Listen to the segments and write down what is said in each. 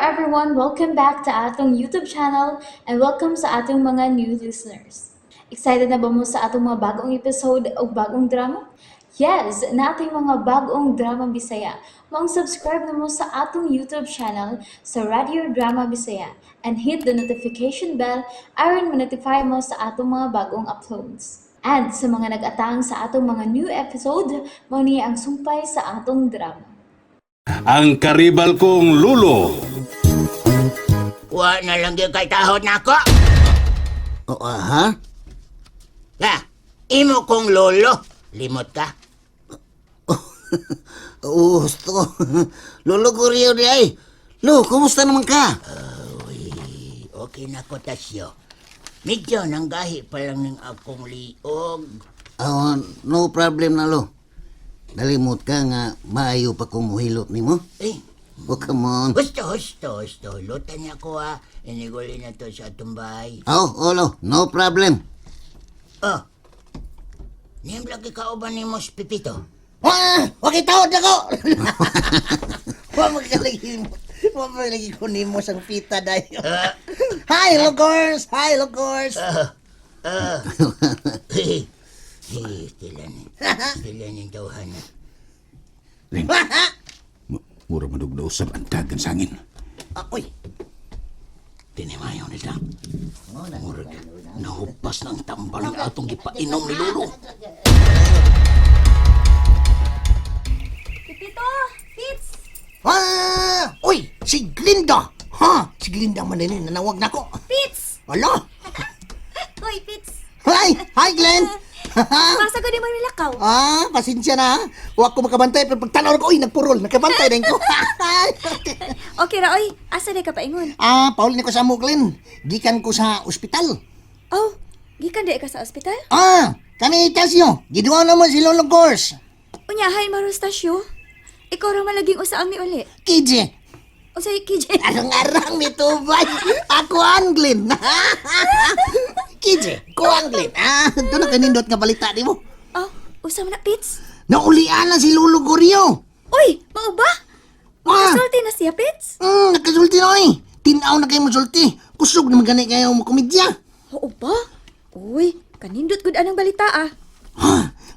everyone, welcome back to atong YouTube channel and welcome sa atong mga new listeners. Excited na ba mo sa atong mga bagong episode o bagong drama? Yes, na ating mga bagong drama Bisaya. Subscribe na mo sa atong YouTube channel sa Radio Drama Bisaya and hit the notification bell aron ma-notify mo sa atong mga bagong uploads. And sa mga nag-atang sa atong mga new episode, mo niya ang sumpay sa atong drama. Ang karibal kong lulo. Wa na lang yung kay tahod na ako. Ha? Ha? Imo kong lolo. Limot ka? Gusto. Lolo Goryo di ay. Lo, kumusta naman ka? Okay na ko, Tasyo. Medyo nanggahi pa lang ng akong liog. No problem na lo. Nalimot ka nga maayo pa kung muhilot ni mo. Eh, Oh, come on. gusto. Lutan niya ko ha. Iniguli na to sa atong bahay. Lo, no problem. Oh. Niyam lagi ka uban ni Mos Pipito. Wag itawad ako! Mamalagi ko ni mo sang pita dayo. Hi, Lugors! Sila ni Jauhan. Ling, mura madugdaw sa bantag ang sangin. Uy, Tinimayaw nila. Mura nahupas ng tambal ng atong gipainom ni Lolo. Pipito! Fitz! Uy, si Glinda! Si Glinda maninin, nanawag na ko. Fitz! Ala! Hoy, Fitz! Hi, Glenn! Basa ko di mo nilakaw. Pasensya na. Huwag ko makabantay, pero pagtanaw ko, nagpurol. Nakabantay din ko. Okay ra, oy. Asa di ka paingon? Paul ni ko sa mo, Glenn. Gikan ko sa ospital. Oh, gikan di ka sa ospital? Kani Tasyo. Giduwa naman si Lolo Gors. Unyahay marustasyo. Ikaw ra malaging usaang ni uli. KJ. Usay KJ. Arang-arang mitubay. Ako ang Glenn. KJ, ko ang Glenn. Doon na kanindot nga balita di mo. Oh, usa man na Fitz. Naulian na si Lolo Goryo. Uy, mao ba? Nakasulti na siya, Fitz? Nakasulti na eh. Tinaw na kayo masulti. Kusog naman gani kayo makomedya. Oo ba? Uy, kanindot gud anang balita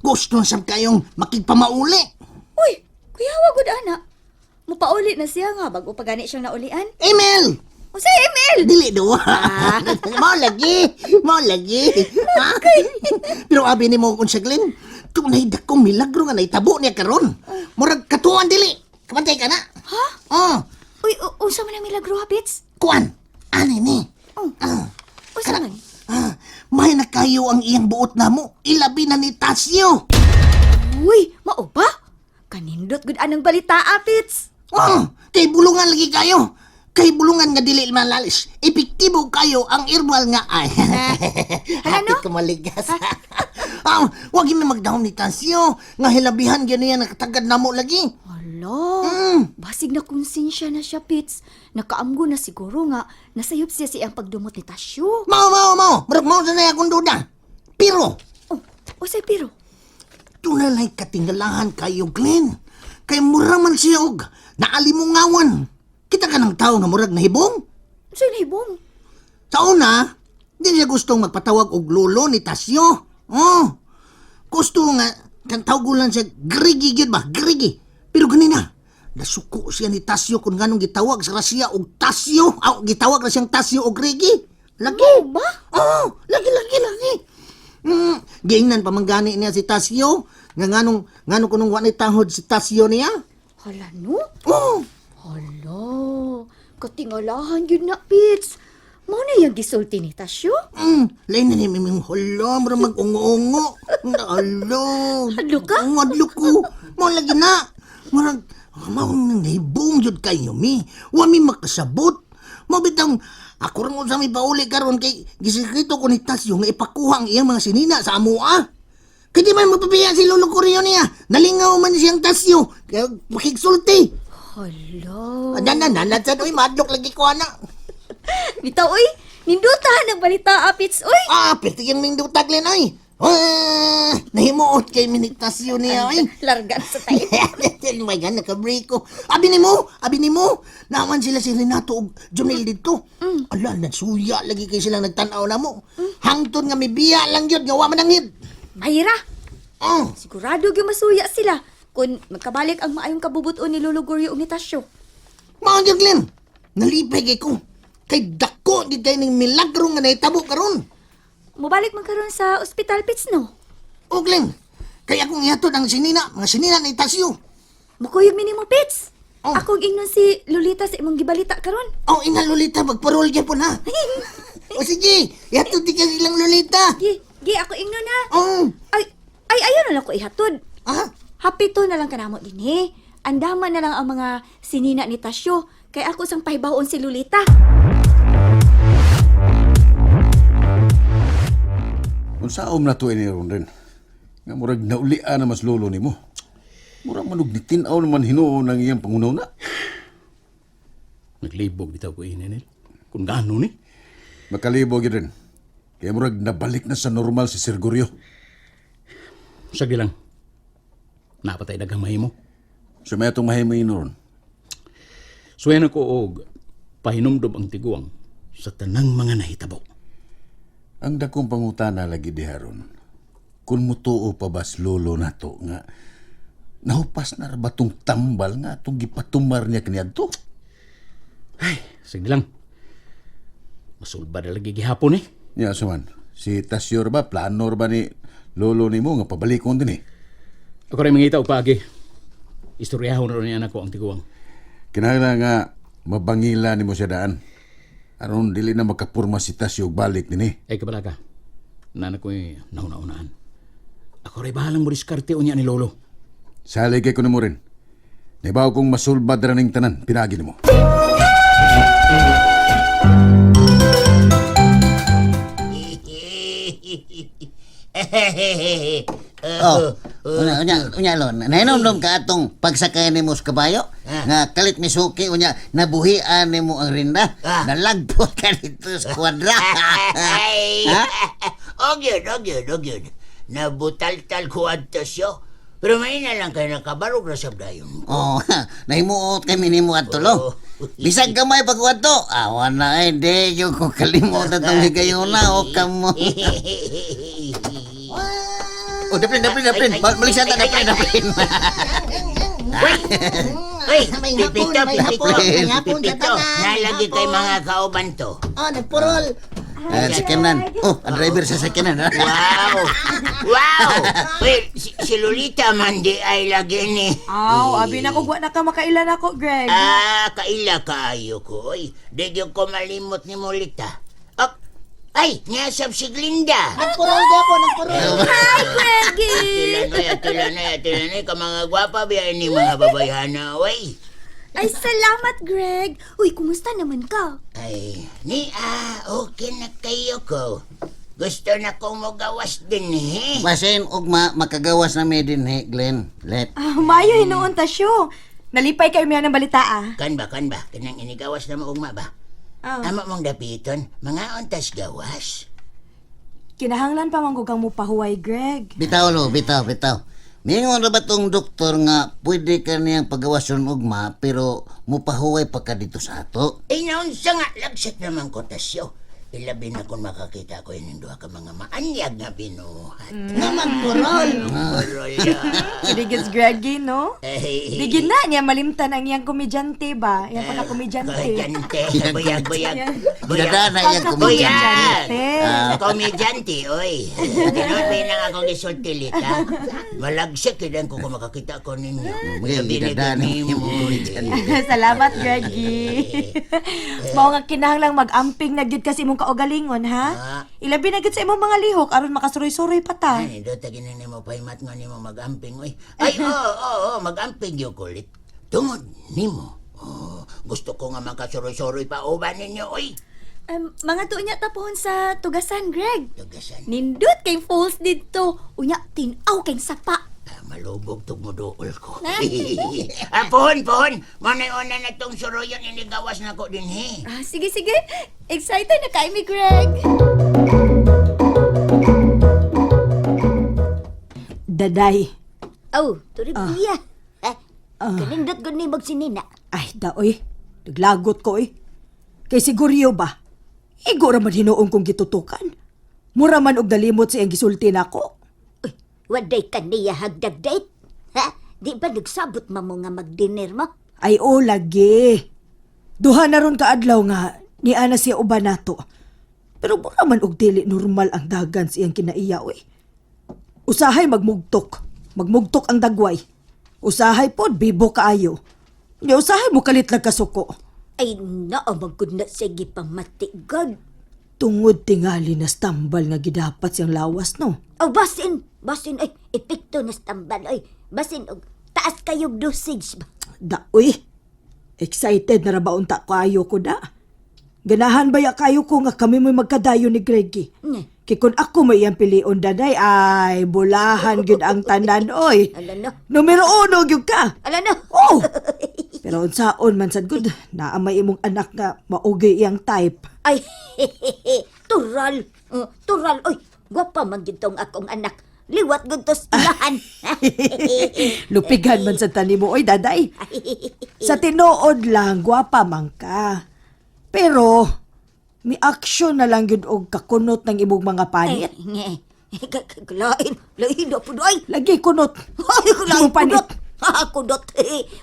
Gusto na sab kayong makigpamauli. Uy, kuyawa gud ana. Mupauli na siya nga bago pa gani siyang naulian. Emil! Usay email. Dili duwa. Mau lagi. Pero abi ni mo kung siya, Glenn. Tunay dakong milagro nga naitabo niya karon. Murag katuan dili. Kamantay ka na. Ha? Uy, usa man ang milagro ha, Fitz? Kuan. Ani ni. Usa man? May na kayo ang iyang buot na mo. Ilabi na ni Tasyo. Uy, mao ba? Kanindot gud anang balita, Fitz. Kay bulungan lagi kayo. Kay bulungan nga dili malalis. Epektibo kayo ang herbal nga ay. Ano? Hati ka maligas. Wag mi magdahom ni Tasyo. Nga hilabihan gani yan nakatagad na mo lagi. Hala, basig na konsensya na siya, Fitz. Nakaamgo na siguro nga nasayop siya siyang pagdumot ni Tasyo. Mau. Marag mau na akong duda. Pero, Oh, usay pero. tunalay katingalahan kayo, Glenn. Kay mura man siya og naalimungawan. Kita ka ng tao nga murag nahibong. Usay nahibong. Sa una, di niya gustong magpatawag og lolo ni Tasyo. Gusto nga, kan tawgulan siya, Grigi gyud ba? Grigi. Pero ganina, nasuko siya ni Tasyo kung ganong gitawag sa siya og Tasyo. Gitawag na siyang Tasyo og Grigi. Lagi. Ano ba? Lagi. Giingnan pa man gani niya si Tasyo. Nganong kunong wanay tahod si Tasyo niya. Hala, no? Hala, katingalahan yun na, Fitz. Mo na yung gisulti ni Tasyo? Lain na ni Miming hala, mara mag-ungo-ungo. Hala. Hadlo ka? Hadlo ko. Mo lagi na. Marag, nang nahibong yun kayo, mi. Wami makasabot. Mabitang, ako rin sa may pauli karon kay gisikito ko ni Tasyo nga ipakuha ang iyang mga sinina sa amua. Kaya di man mapapiya si Lolo Coreo niya. Nalingaw man siyang Tasyo. Kaya makigsulti. Hala. Nanatsan, uy, madlok lagi ko, anak. Bitaw, uy. Nindutahan ang balita, Fitz, uy. Perti yung ming dutag, Len, ay. Nahimuot kay minitasyon niya, ay. Largan sa tayo. Oh my God, naka-break ko. Abi ni mo. Naman sila si Renato ug Jonel dito. Ala, nagsuya lagi kay silang nagtanaw na mo. Hangtod nga may biya lang yun, nga wa manangid. Mayra, Oh, sigurado gyud masuya sila kung magkabalik ang maayong kabubuton ni Lolo Goryo ug ni Tasyo. mga yun, Glenn. Nalipay kay ko. Kay dako, di kayo ng milagro nga nahitabo karon. Mubalik man karon sa ospital, Pits, no? O, Glenn, kaya akong ihatod ang mga sinina ni Tasyo. Mukuyog minimo, Pits. Oh. Akong ingnon si Lolita sa imong gibalita karon. Oh, ina Lolita, magparol ka po na. O sige, ihatod di ka silang Lolita. Gi, ako ingnon ha. Oh, Ay, ayaw na lang ko ihatod. ah, Happy to na lang kanamo din eh. Andaman na lang ang mga sinina ni Tasyo. Kay ako sang pahibaon si Lolita. Unsaom na to ini ron rin. Nga murag naulian na mas lolo ni mo. Murag manug nitinaw naman hinuon ang iyang pangunaw na. Naglibog bitaw ko inenil. Kung gaano ni. Makalibog yun rin. Kaya murag nabalik na sa normal si Sir Goryo. Sige lang. Napatay dagang mahimo. So may itong mahimay ron. Suyan ako og pahinumdom ang tiguang sa tanang mga nahitabo. Ang dakong pangutana lagi diharon. Kung mutuo pa bas lolo na to nga nahupas na ba tong tambal nga itong gipatumar niya kaniadto? Ay, sige lang. Masulba na lagi gihapon eh. Ya, suman. Si Tasyor ba, planor ba ni lolo ni mo nga pabalikon din eh? Ako rin mangita o pagi. Istoryahon na rin niya anak ko ang tiguang. Kinahanglan nga mabangila ni mo siya daan. Aron dili na makapurma si Tasyo og balik din eh. Ay, kabala ka. Nanak ko'y nauna-unaan. Ako rin bahalang mo diskarte o niya ni Lolo. Saligay ko na mo rin. Naibaw kong masulbad na ng tanan, pinagi ni mo. Oh, unya lon. Nainom ka atong pagsakay nimo sa kabayo nga kalit misuki unya nabuhian nimo ang rinda. Nalagpot ka dito sa kwadra. Ay! Ha? Og yun. Nabutal-tal ko adto siyo. Pero may na lang kayo nakabarog na sa dayon. Oh, nahimuot kami nimo adto lo. Bisag gamay pagkuha to. Awan na de yung kung kalimutan tong higayuna o kamo. Oh, dapin. Balik siya ta, dapin. Ay, pipito. Hapon. Nalagi kay mga kauban to. Oh, nagpurol. Sakyanan. Oh, ang driver sa sakyanan. Wow! Well, si Lolita man di ay lagi ni. Aw, abi na ko na ka makailan ako, Greg. Kaila kaayo ko. Oy, di yung ko malimot ni Molita. Ay, nyasab si Glinda. Nagpurol ka po. Hi, Greggy! Atilanay, ka mga gwapa biya ni mga babayhana, oy. Ay, salamat, Greg. Uy, kumusta naman ka? Ay, okay na kayo ko. Gusto na kong magawas din, eh. Basin ugma makagawas na may din Glenn. Let. Mayo hinuon ta siyo. Nalipay kayo miya ng balita Kan ba? Kanang inigawas na maugma ba? Amo mong dapiton, mga ontas gawas. Kinahanglan pa man kang mo pahuway, Greg. Bitaw. Mingon na ba tong doktor nga pwede ka niyang pagawason ugma pero mupahuway pa ka dito sa ato? Naunsa nga, lagsat naman ko tasyo. Ilabi na kung makakita ko yung duha ka mga maanyag na binuhat. Naman purol. Purol ya. Digis Greggy, no? Ay, Digin na niya malimtan ang iyang komedyante ba? Iyang pagka-komedyante. Buyag. Budada na yan Buyag! Eh. Komedyante, oy. Ganon ba nang ako gisultilita? Malagsak ilan ko kung makakita ko ninyo. Budada na yan Salamat, Greggy. Mao nga kinahanglang mag-amping na gyud kasi imong kaugalingon, ha? Ilabi na gyud sa imong mga lihok aron makasuroy-suroy pa ta. Ay, do tagin ni mo pahimat nga nimo mag-amping, oy. Ay, oo, mag-amping yung kulit. Tungod nimo. Gusto ko nga makasuroy-suroy pa uban ninyo, oy. Mga tunya tapon sa tugasan, Greg. Tugasan. Nindot kay falls dito. Unya, tinaw kay sapa. Malubog tog muduol ko. Pohon. Manay-una na tong suroyon inigawas na ko din, he. Sige. Excited na kay mi, Greg. Daday. Oh, turib niya. Kanindot ko ni magsinina. Ay, daoy. Naglagot ko eh. Kay siguryo ba? Igo raman hinuong kong gitutukan. Mura man og nalimot siyang gisulti nako. Uy, waday ka niya hagdag date? Ha? Di ba nagsabot mo nga mag-dinner mo? Ay o lagi. Duha na ron kaadlaw nga ni ana siya uban nato. Pero mura man og dili normal ang dagan siyang kinaiyaw eh. Usahay magmugtok. Magmugtok ang dagway. Usahay pod bibo kaayo. Ni usahay mo kalit lang kasuko. Ay, naamagod na sige pamatigad. Tungod tingali na stambal nga gidapat siyang lawas no. Oh, basin, ay, epekto na stambal, ay, basin, og, taas kayo dosage ba? Daoy. Excited na rabaon ta kayo ko da. Ganahan ba ya kayo ko nga kami mo'y magkadayo ni Greggy? Kaya kung ako may iyang pilion daday, ay bulahan gyud ang tanan, oy. Ala no, Numero 1 gyud ka. ala no. Oh! Pero unsaon man sad gud, naa may imong anak nga maugi iyang type. Ay, tural, tural, oy, gwapa man gitong akong anak. Liwat gud to ilahan. Lupigan man sa tani mo, oy daday. Sa tinuod lang, gwapa man ka. Pero, may aksyon na lang yun og kakunot ng imong mga panit. Lain na po doy. Lagi kunot. Ay, Imong panit. Kudot.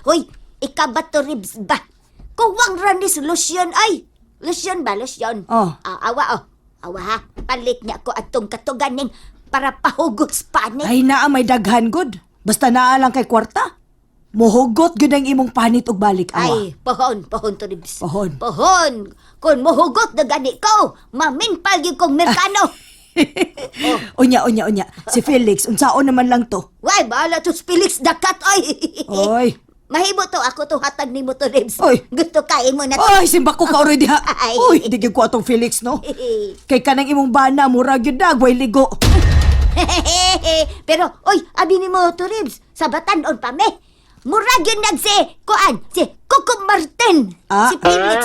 Hoy, ikabat to ribs ba? Kuwang ranis lotion ay. Lotion ba, lotion? Oh. Awa, oh. Awa ha. Palit niya ko atong katuganin para pahugot sa panit. Ay naa may daghan good. Basta naa lang kay kwarta. Mohugot gud ang imong panit og balik awa. Ay, pohon to ribs. Pohon. Pohon. Kung mohugot na gani ko, maminpal yung kong merkano. Unya. Si Felix, unsaon naman lang to. Why, bahala to Felix Dakat, ay. Oy. Mahimo to, ako to hatag ni mo to ribs. Oy. Gusto kain mo na to. Ay, simba ko ka already ha. Ay. Uy, di gyud ko atong Felix no. Kay kanang imong bana mura gyud dagway ligo. Pero, oy, abi ni mo to ribs. Sa batanon pa me. Murag yun si Coco Martin. Ah. Si Felix.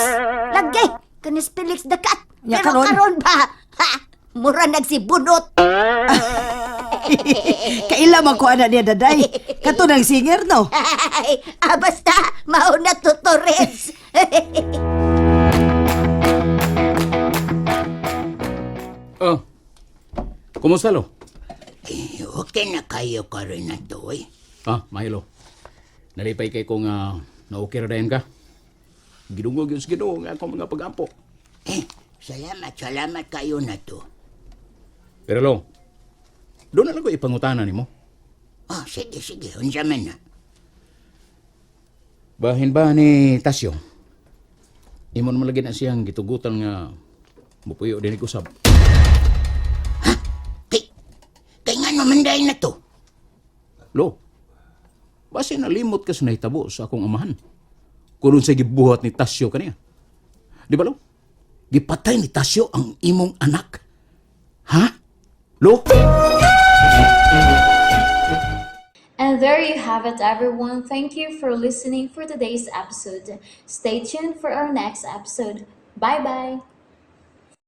Lagay, kanis Felix Dakat. Ya, Pero karon. karon ba? Ha, mura si Bunot. Kaila man ko ana niya daday. Kato ng singer no. Basta, mauna to ribs. Oh, kumusta lo? Okay na kayo ka rin na to eh. Mahilo. Nalipay kay kung na-okay ra dayon ka. Gidungog yung ginoo nga akong mga pag-ampo. Salamat kayo na to. Pero lo, doon na lang ko ipangutana ni mo. Sige, unsa man na. Bahin ba ni Tasyo? Imo naman lagi na siyang gitugutan nga mupuyo din usab. Kay nga naman dahil na to. Lo, base nalimot ka sa nahitabo sa akong amahan. Kulon sa gibuhat ni Tasyo kaniya. Di ba lo? Gipatay ni Tasyo ang imong anak. Ha? Lo? And there you have it, everyone. Thank you for listening for today's episode. Stay tuned for our next episode. Bye bye.